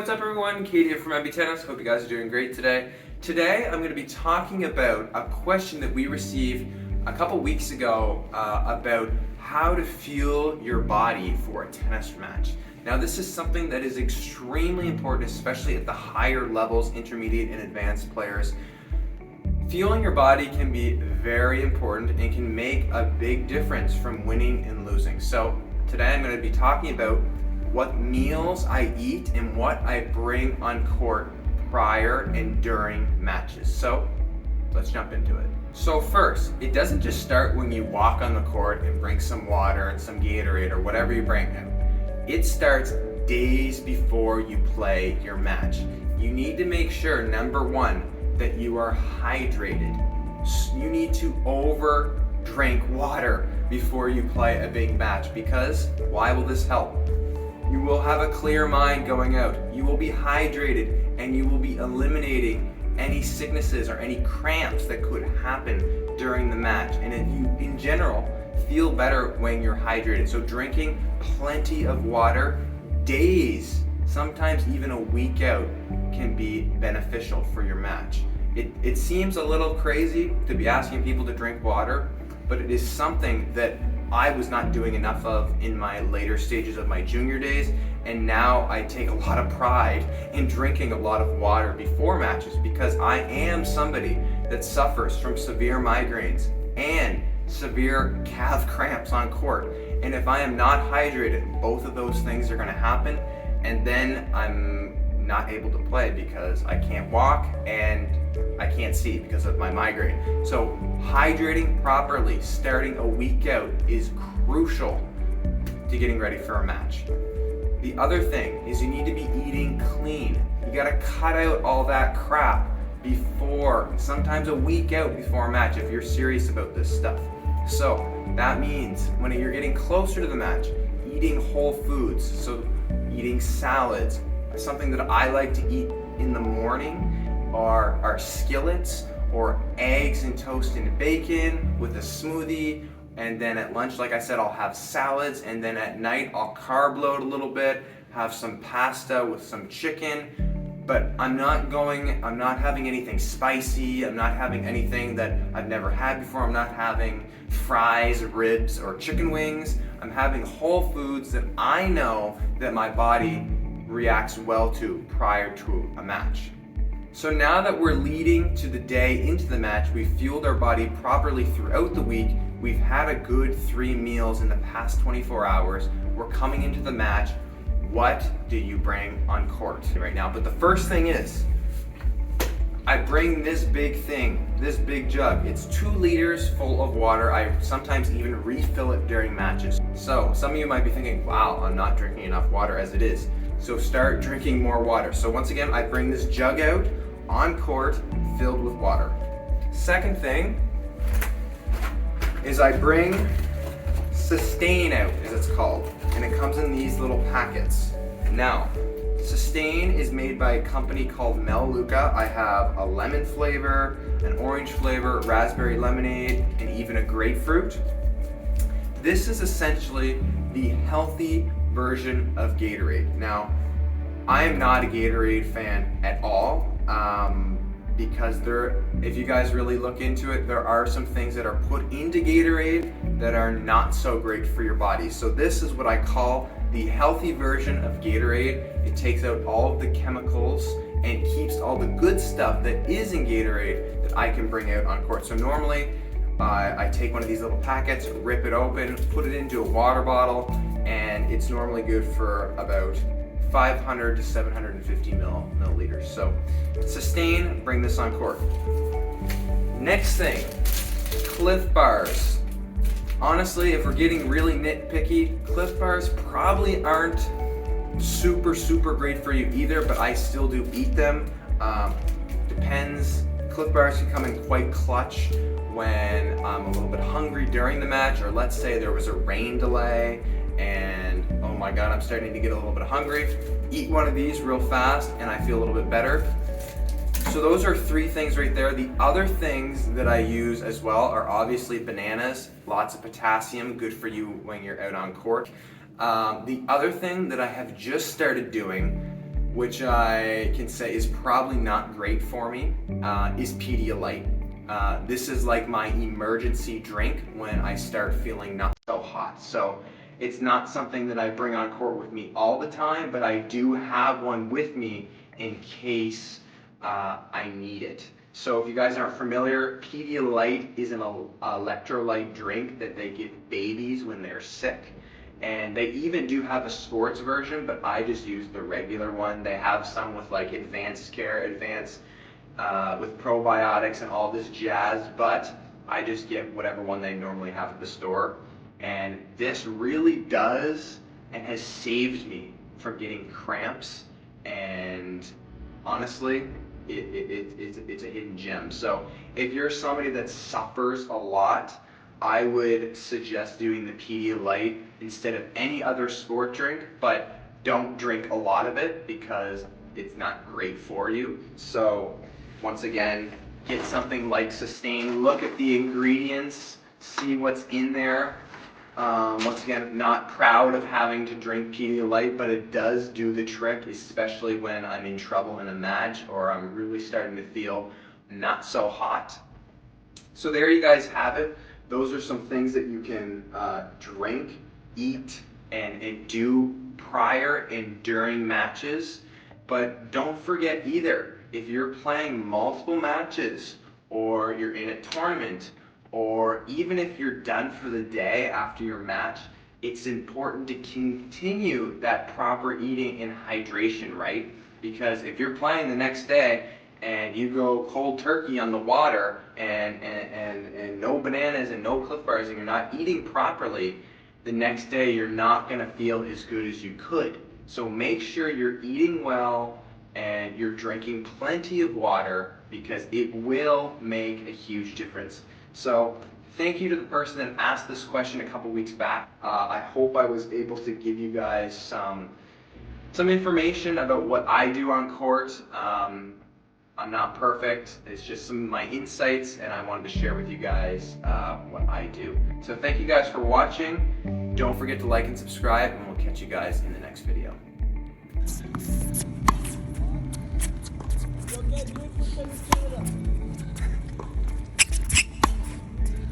what's up everyone? Kate here from MB Tennis. Hope you guys are doing great today. Today I'm going to be talking about a question that we received a couple weeks ago about how to fuel your body for a tennis match. Now this is something that is extremely important, especially at the higher levels, intermediate and advanced players. Fueling your body can be very important and can make a big difference from winning and losing. So today I'm going to be talking about what meals I eat and what I bring on court prior and during matches. So let's jump into it. So first, it doesn't just start when you walk on the court and bring some water and some Gatorade or whatever you bring in. It starts days before you play your match. You need to make sure, number one, that you are hydrated. You need to over drink water before you play a big match, because why will this help? You will have a clear mind going out. You will be hydrated and you will be eliminating any sicknesses or any cramps that could happen during the match. And if you, in general, feel better when you're hydrated. So drinking plenty of water, days, sometimes even a week out, can be beneficial for your match. It seems a little crazy to be asking people to drink water, but it is something that I was not doing enough of in my later stages of my junior days, and now I take a lot of pride in drinking a lot of water before matches, because I am somebody that suffers from severe migraines and severe calf cramps on court. And if I am not hydrated, both of those things are going to happen, and then I'm not able to play because I can't walk and I can't see because of my migraine. So hydrating properly starting a week out is crucial to getting ready for a match. The other thing is you need to be eating clean. You gotta cut out all that crap before, sometimes a week out before a match if you're serious about this stuff. So that means when you're getting closer to the match, eating whole foods, so eating salads. Something that I like to eat in the morning are skillets or eggs and toast and bacon with a smoothie. And then at lunch, like I said, I'll have salads. And then at night, I'll carb load a little bit, have some pasta with some chicken. But I'm not having anything spicy. I'm not having anything that I've never had before. I'm not having fries, ribs, or chicken wings. I'm having whole foods that I know that my body reacts well to prior to a match. So now that we're leading to the day into the match, we've fueled our body properly throughout the week, we've had a good 3 meals in the past 24 hours, we're coming into the match. What do you bring on court right now? But the first thing is, I bring this big thing, this big jug. It's 2 liters full of water. I sometimes even refill it during matches. So some of you might be thinking, wow, I'm not drinking enough water as it is. So start drinking more water. So once again, I bring this jug out on court filled with water. Second thing is I bring Sustain out, as it's called, and it comes in these little packets. Now, Sustain is made by a company called Melaleuca. I have a lemon flavor, an orange flavor, raspberry lemonade, and even a grapefruit. This is essentially the healthy version of Gatorade. Now, I am not a Gatorade fan at all, because if you guys really look into it, there are some things that are put into Gatorade that are not so great for your body. So this is what I call the healthy version of Gatorade. It takes out all of the chemicals and keeps all the good stuff that is in Gatorade that I can bring out on court. So normally, I take one of these little packets, rip it open, put it into a water bottle, and it's normally good for about 500 to 750 milliliters. So Sustain, bring this on court. Next thing, Cliff Bars. Honestly, if we're getting really nitpicky, Cliff Bars probably aren't super great for you either, but I still do eat them. Depends. Cliff Bars can come in quite clutch when I'm a little bit hungry during the match, or let's say there was a rain delay and oh my god, I'm starting to get a little bit hungry. Eat one of these real fast and I feel a little bit better. So those are 3 things right there. The other things that I use as well are obviously bananas, lots of potassium, good for you when you're out on court. The other thing that I have just started doing which I can say is probably not great for me, is Pedialyte. This is like my emergency drink when I start feeling not so hot. So it's not something that I bring on court with me all the time, but I do have one with me in case I need it. So if you guys aren't familiar, Pedialyte is an electrolyte drink that they give babies when they're sick. And they even do have a sports version, but I just use the regular one. They have some with like advanced with probiotics and all this jazz, but I just get whatever one they normally have at the store. And this really does and has saved me from getting cramps, and honestly, it's a hidden gem. So if you're somebody that suffers a lot, I would suggest doing the Pedialyte instead of any other sport drink, but don't drink a lot of it because it's not great for you. So once again, get something like Sustain, look at the ingredients, see what's in there. Once again, not proud of having to drink Pedialyte, but it does do the trick, especially when I'm in trouble in a match or I'm really starting to feel not so hot. So there you guys have it. Those are some things that you can drink, eat, and do prior and during matches. But don't forget either, if you're playing multiple matches or you're in a tournament, or even if you're done for the day after your match, it's important to continue that proper eating and hydration, right? Because if you're playing the next day and you go cold turkey on the water and no bananas and no Clif Bars and you're not eating properly, the next day you're not gonna feel as good as you could. So make sure you're eating well and you're drinking plenty of water because it will make a huge difference. So thank you to the person that asked this question a couple weeks back. I hope I was able to give you guys some information about what I do on court. I'm not perfect. It's just some of my insights, and I wanted to share with you guys what I do. So thank you guys for watching. Don't forget to like and subscribe, and we'll catch you guys in the next video. Okay,